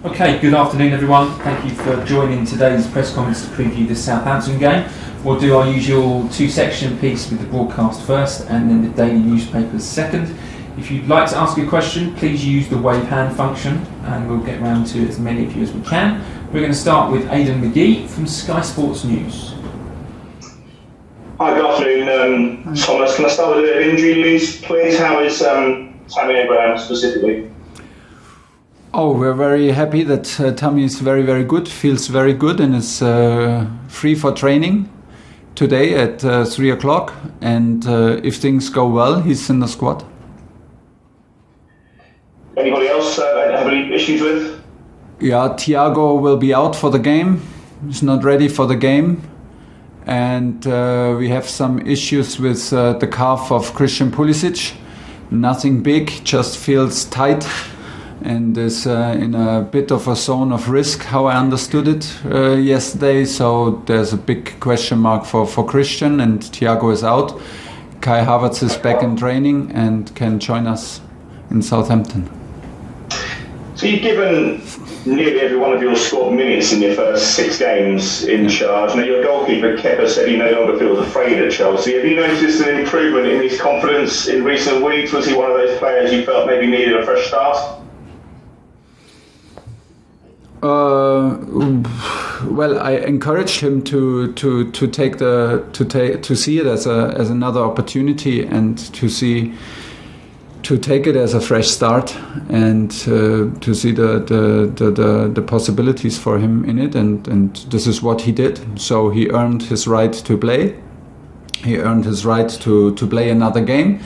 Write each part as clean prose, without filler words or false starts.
Okay, good afternoon everyone. Thank you for joining today's press conference to preview the Southampton game. We'll do our usual two-section piece with the broadcast first and then the daily newspapers second. If you'd like to ask a question, please use the wave hand function and we'll get round to as many of you as we can. We're going to start with Aidan McGee from Sky Sports News. Hi, good afternoon, Thomas. Can I start with a bit of injury news, please? How is Tammy Abraham specifically? Oh, we're very happy that Tammy is very, very good, feels very good and is free for training today at 3 o'clock. And if things go well, he's in the squad. Anybody else have any issues with? Yeah, Thiago will be out for the game. He's not ready for the game. And we have some issues with the calf of Christian Pulisic. Nothing big, just feels tight. And is in a bit of a zone of risk, how I understood it yesterday. So there's a big question mark for Christian, and Thiago is out. Kai Havertz is back in training and can join us in Southampton. So you've given nearly every one of your squad minutes in your first 6 games in charge. Now your goalkeeper Kepa said he no longer feels afraid at Chelsea. Have you noticed an improvement in his confidence in recent weeks? Was he one of those players you felt maybe needed a fresh start? Well, I encouraged him to see it as another opportunity and to take it as a fresh start and to see the possibilities for him in it, and this is what he did. So he earned his right to play. He earned his right to play another game.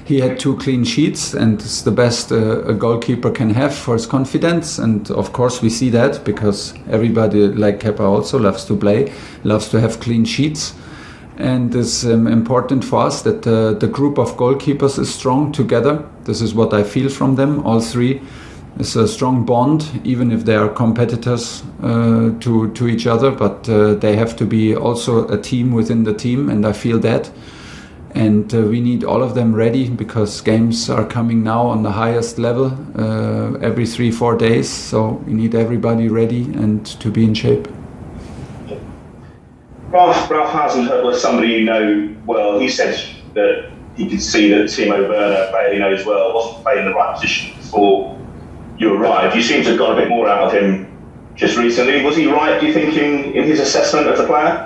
He had 2 clean sheets, and it's the best a goalkeeper can have for his confidence. And of course we see that because everybody like Kepa also loves to play, loves to have clean sheets. And it's important for us that the group of goalkeepers is strong together. This is what I feel from them, all 3. It's a strong bond, even if they are competitors to each other. But they have to be also a team within the team, and I feel that. And we need all of them ready because games are coming now on the highest level every 3-4 days. So we need everybody ready and to be in shape. Ralph Hasenhüttl was somebody you know well. He said that he could see that Timo Werner, a player he knows well, wasn't playing in the right position before you arrived. You seem to have got a bit more out of him just recently. Was he right, do you think, in his assessment as a player?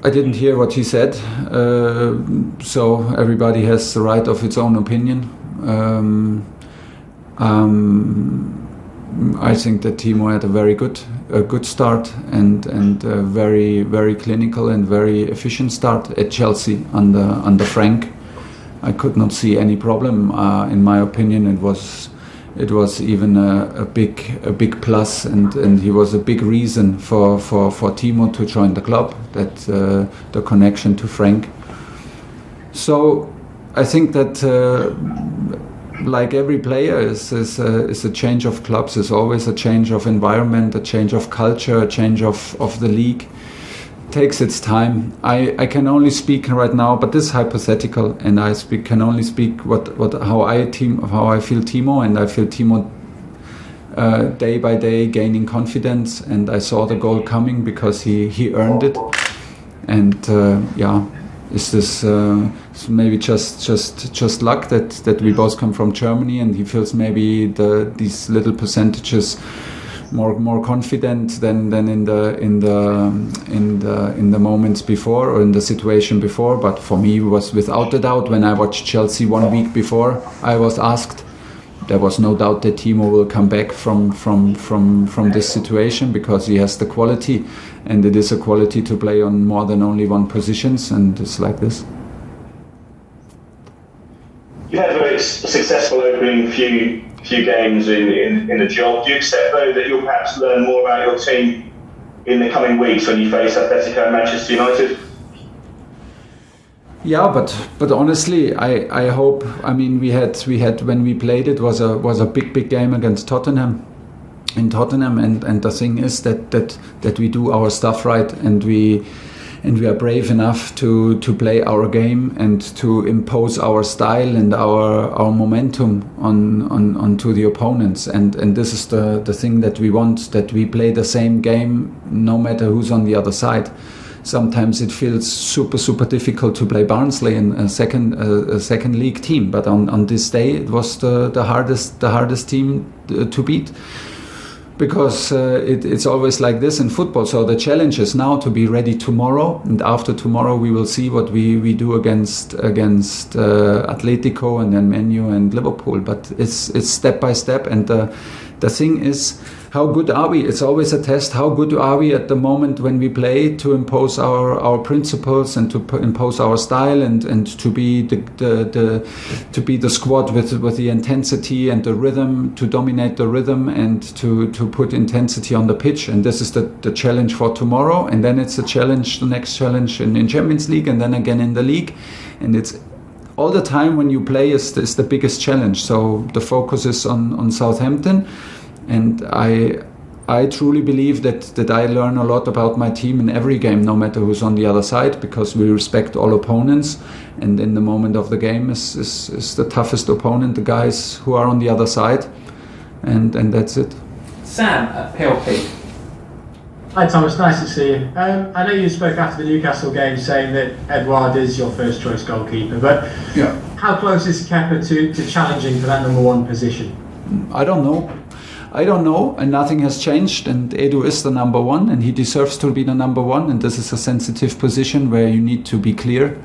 I didn't hear what he said, so everybody has the right of its own opinion. I think that Timo had a very good start and a very, very clinical and very efficient start at Chelsea under Frank. I could not see any problem. In my opinion, it was even a big plus, and he was a big reason for Timo to join the club. That the connection to Frank. So I think that like every player is a change of clubs, is always a change of environment, a change of culture, a change of the league. Takes its time. I can only speak right now, but this is hypothetical, and can only speak how I feel Timo, and I feel Timo day by day gaining confidence, and I saw the goal coming because he earned it, and is this maybe just luck that we both come from Germany, and he feels maybe these little percentages more confident than in the moments before or in the situation before. But for me, it was without a doubt. When I watched Chelsea 1 week before, I was asked. There was no doubt that Timo will come back from this situation because he has the quality, and it is a quality to play on more than only one positions, and it's like this. You had a very successful opening few games in the job. Do you accept, though, that you'll perhaps learn more about your team in the coming weeks when you face Atletico and Manchester United? Yeah, but honestly, I hope. I mean, we had when we played it was a big game against Tottenham, and the thing is that we do our stuff right, and we and we are brave enough to play our game and to impose our style and our momentum onto the opponents. And this is the thing that we want, that we play the same game no matter who's on the other side. Sometimes it feels super difficult to play Barnsley in a second league team, but on this day it was the hardest team to beat. Because it's always like this in football. So the challenge is now to be ready tomorrow, and after tomorrow we will see what we do against Atletico and then Man U and Liverpool. But it's step by step, and the thing is, how good are we? It's always a test. How good are we at the moment when we play, to impose our principles and to impose our style and to be the squad with the intensity and the rhythm, to dominate the rhythm and to put intensity on the pitch. And this is the challenge for tomorrow. And then it's a challenge, the next challenge in Champions League, and then again in the league. And it's all the time when you play is the biggest challenge. So the focus is on Southampton. And I truly believe that I learn a lot about my team in every game, no matter who's on the other side, because we respect all opponents. And in the moment of the game is the toughest opponent, the guys who are on the other side. And that's it. Sam at PLP. Hi Thomas, nice to see you. I know you spoke after the Newcastle game saying that Edouard is your first choice goalkeeper, but yeah, how close is Kepa to challenging for that number one position? I don't know, and nothing has changed, and Edu is the number one, and he deserves to be the number one, and this is a sensitive position where you need to be clear,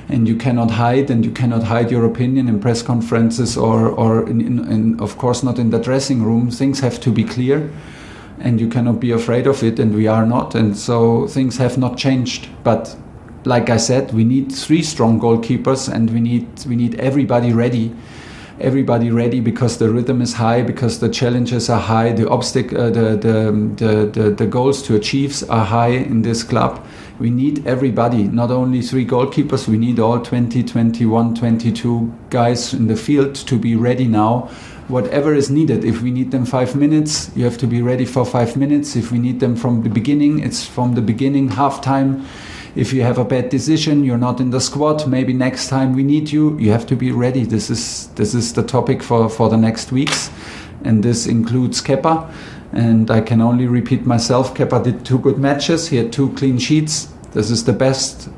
and you cannot hide your opinion in press conferences or in of course not in the dressing room. Things have to be clear, and you cannot be afraid of it, and we are not, and so things have not changed. But like I said, we need 3 strong goalkeepers, and we need everybody ready. Because the rhythm is high, because the challenges are high, the goals to achieve are high in this club. We need everybody, not only 3 goalkeepers, we need all 20, 21, 22 guys in the field to be ready now. Whatever is needed. If we need them 5 minutes, you have to be ready for 5 minutes. If we need them from the beginning, it's from the beginning, half-time. If you have a bad decision, you're not in the squad, maybe next time we need you, you have to be ready. This is the topic for the next weeks, and this includes Kepa. And I can only repeat myself, Kepa did 2 good matches, he had 2 clean sheets. This is the best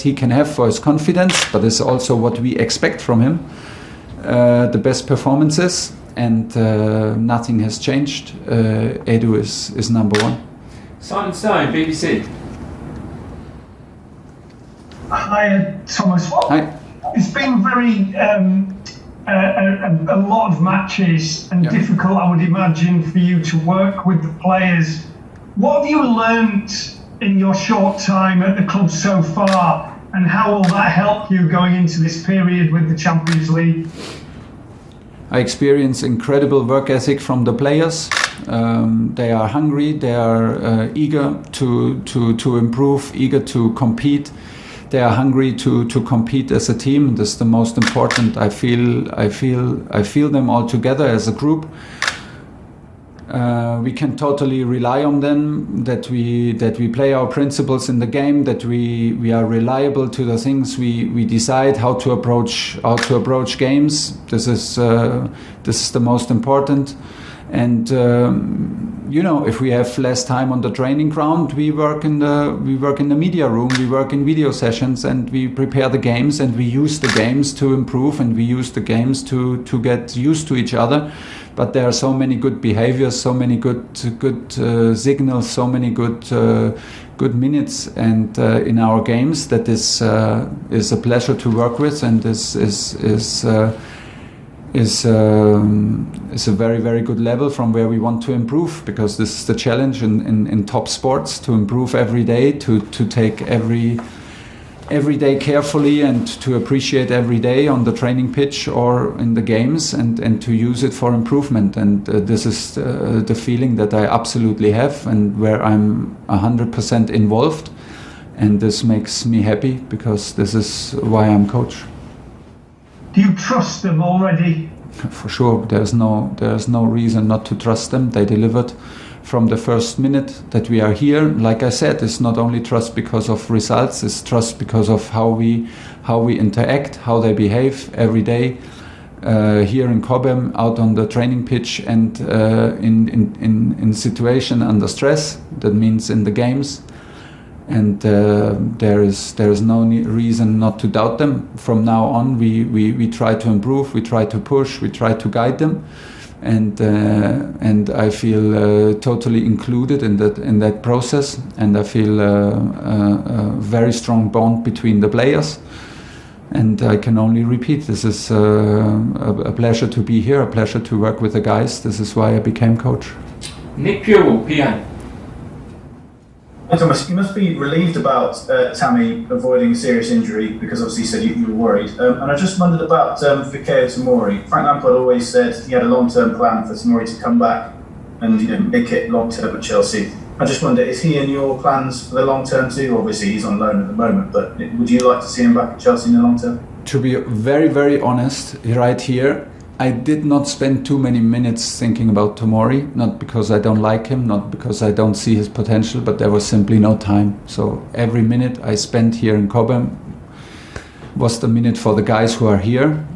he can have for his confidence, but it's also what we expect from him. The best performances, and nothing has changed. Edu is number one. Simon Stone, BBC. Hi, Thomas. Well, Hi. it's been very a lot of matches and difficult, I would imagine, for you to work with the players. What have you learnt in your short time at the club so far, and how will that help you going into this period with the Champions League? I experience incredible work ethic from the players. They are hungry, they are eager to improve, eager to compete. They are hungry to compete as a team. This is the most important. I feel them all together as a group. We can totally rely on them, that we play our principles in the game, that we are reliable to the things we decide, how to approach games. This is the most important. And if we have less time on the training ground, we work in the media room, we work in video sessions, and we prepare the games, and we use the games to improve, and we use the games to get used to each other. But there are so many good behaviors, so many good signals, so many good minutes, and in our games, that is a pleasure to work with, and is a very, very good level from where we want to improve, because this is the challenge in top sports, to improve every day, to take every day carefully, and to appreciate every day on the training pitch or in the games, and to use it for improvement. And this is the feeling that I absolutely have, and where I'm 100% involved, and this makes me happy, because this is why I'm coach. Do you trust them already? For sure, there's no reason not to trust them. They delivered from the first minute that we are here. Like I said, it's not only trust because of results, it's trust because of how we interact, how they behave every day here in Cobham, out on the training pitch, and in situation under stress. That means in the games. And there is no reason not to doubt them. From now on, we try to improve, we try to push, we try to guide them, and I feel totally included in that process, and I feel a very strong bond between the players. And I can only repeat, this is a pleasure to be here, a pleasure to work with the guys. This is why I became coach. Nick Purell, PA. Hey Thomas, you must be relieved about Tammy avoiding a serious injury, because obviously you said you were worried. And I just wondered about Fikayo Tomori. Frank Lampard always said he had a long-term plan for Tomori to come back and make it long-term at Chelsea. I just wonder, is he in your plans for the long-term too? Obviously he's on loan at the moment, but would you like to see him back at Chelsea in the long-term? To be very, very honest, right here, I did not spend too many minutes thinking about Tomori, not because I don't like him, not because I don't see his potential, but there was simply no time. So every minute I spent here in Cobham was the minute for the guys who are here.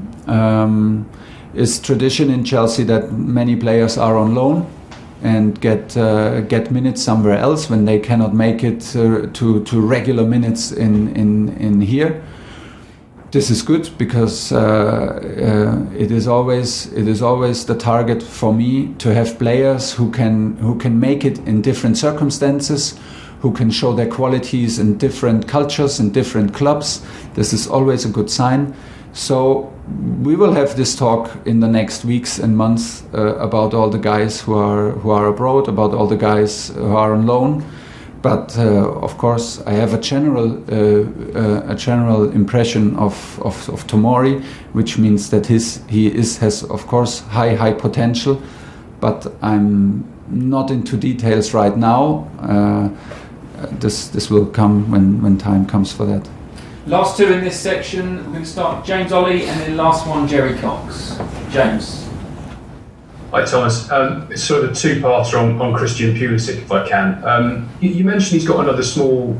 It's tradition in Chelsea that many players are on loan and get minutes somewhere else when they cannot make it to regular minutes in here. This is good because it is always the target for me to have players who can make it in different circumstances, who can show their qualities in different cultures and different clubs. This is always a good sign. So we will have this talk in the next weeks and months about all the guys who are abroad, about all the guys who are on loan. But of course, I have a general impression of Tomori, which means that he has of course high potential. But I'm not into details right now. This will come when time comes for that. Last two in this section. We're going to start James Ollie, and then last one Jerry Cox. James. Hi Thomas, it's sort of a two-parter on Christian Pulisic, if I can. You mentioned he's got another small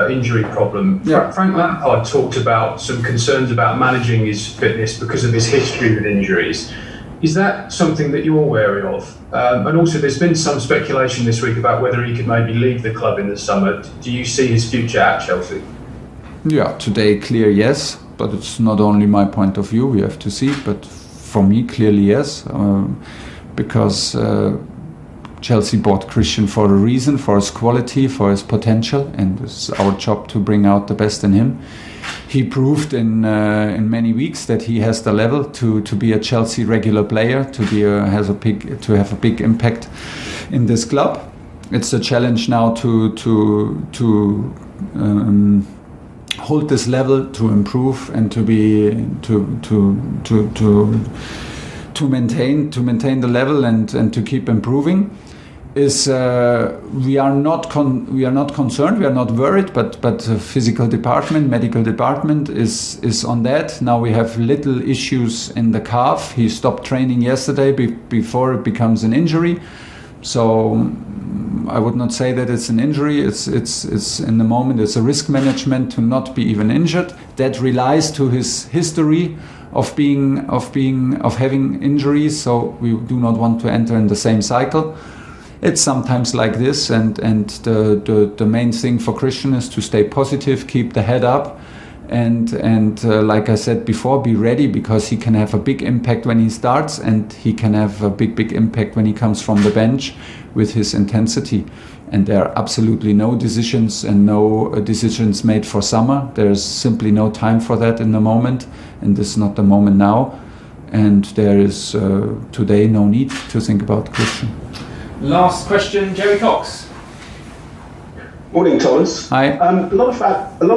injury problem. Yeah. Frank Lampard talked about some concerns about managing his fitness because of his history with injuries. Is that something that you're wary of? And also there's been some speculation this week about whether he could maybe leave the club in the summer. Do you see his future at Chelsea? Yeah, today clear yes, but it's not only my point of view, we have to see, but for me clearly yes. Because Chelsea bought Christian for a reason, for his quality, for his potential, and it's our job to bring out the best in him. He proved in many weeks that he has the level to be a Chelsea regular player, to have a big impact in this club. It's a challenge now to hold this level, to improve, and to maintain the level and to keep improving. We are not concerned, we are not worried, but physical department, medical department is on that. Now we have little issues in the calf. He stopped training yesterday before it becomes an injury. So I would not say that it's an injury. It's in the moment it's a risk management to not be even injured. That relies to his history of having injuries. So we do not want to enter in the same cycle. It's sometimes like this, and the main thing for Christian is to stay positive, keep the head up, and like I said before, be ready, because he can have a big impact when he starts, and he can have a big impact when he comes from the bench with his intensity. And there are absolutely no decisions made for summer. There's simply no time for that in the moment, and this is not the moment now. And there is today no need to think about Christian. Last question, Jerry Cox. Morning, Thomas. Hi. A lot of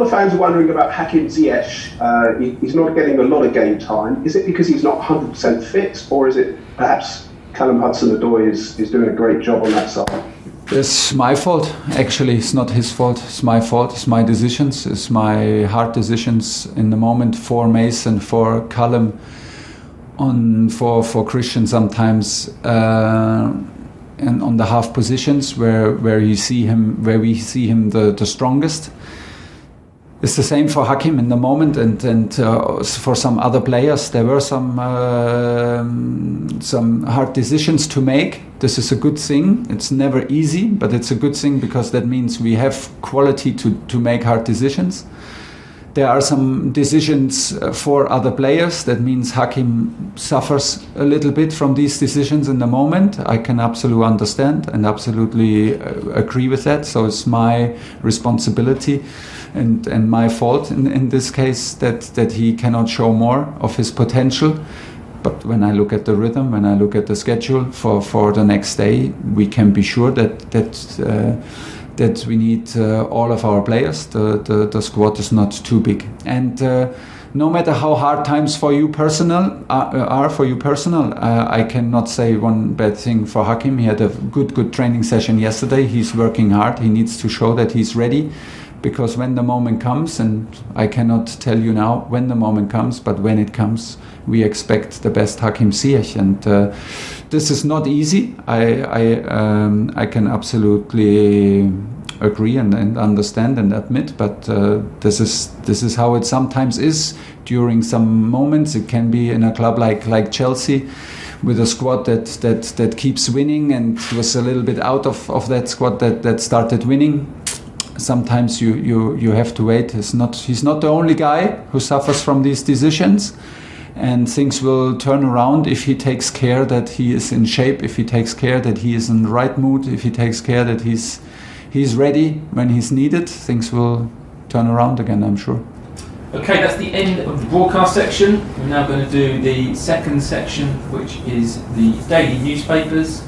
fans are wondering about Hakim Ziyech. He's not getting a lot of game time. Is it because he's not 100% fit, or is it perhaps Callum Hudson-Odoi is doing a great job on that side? It's my fault. Actually, it's not his fault. It's my fault. It's my decisions. It's my hard decisions in the moment for Mason, for Callum, for Christian sometimes. and on the half positions where we see him the strongest. It's the same for Hakim in the moment, and for some other players. There were some hard decisions to make. This is a good thing. It's never easy, but it's a good thing because that means we have quality to make hard decisions. There are some decisions for other players. That means Hakim suffers a little bit from these decisions in the moment. I can absolutely understand and absolutely agree with that. So it's my responsibility and my fault in this case that he cannot show more of his potential. But when I look at the rhythm, when I look at the schedule for the next day, we can be sure that we need all of our players. The squad is not too big, and no matter how hard times for you personal I cannot say one bad thing for Hakim. He had a good training session yesterday. He's working hard. He needs to show that he's ready, because when the moment comes, and I cannot tell you now when the moment comes, but when it comes, we expect the best Hakim Ziyech, and this is not easy. I can absolutely agree and understand and admit, but this is how it sometimes is during some moments. It can be in a club like Chelsea, with a squad that keeps winning, and was a little bit out of that squad that started winning. Sometimes you have to wait. He's not the only guy who suffers from these decisions. And things will turn around if he takes care that he is in shape, if he takes care that he is in the right mood, if he takes care that he's ready when he's needed. Things will turn around again, I'm sure. Okay, that's the end of the broadcast section. We're now going to do the second section, which is the daily newspapers.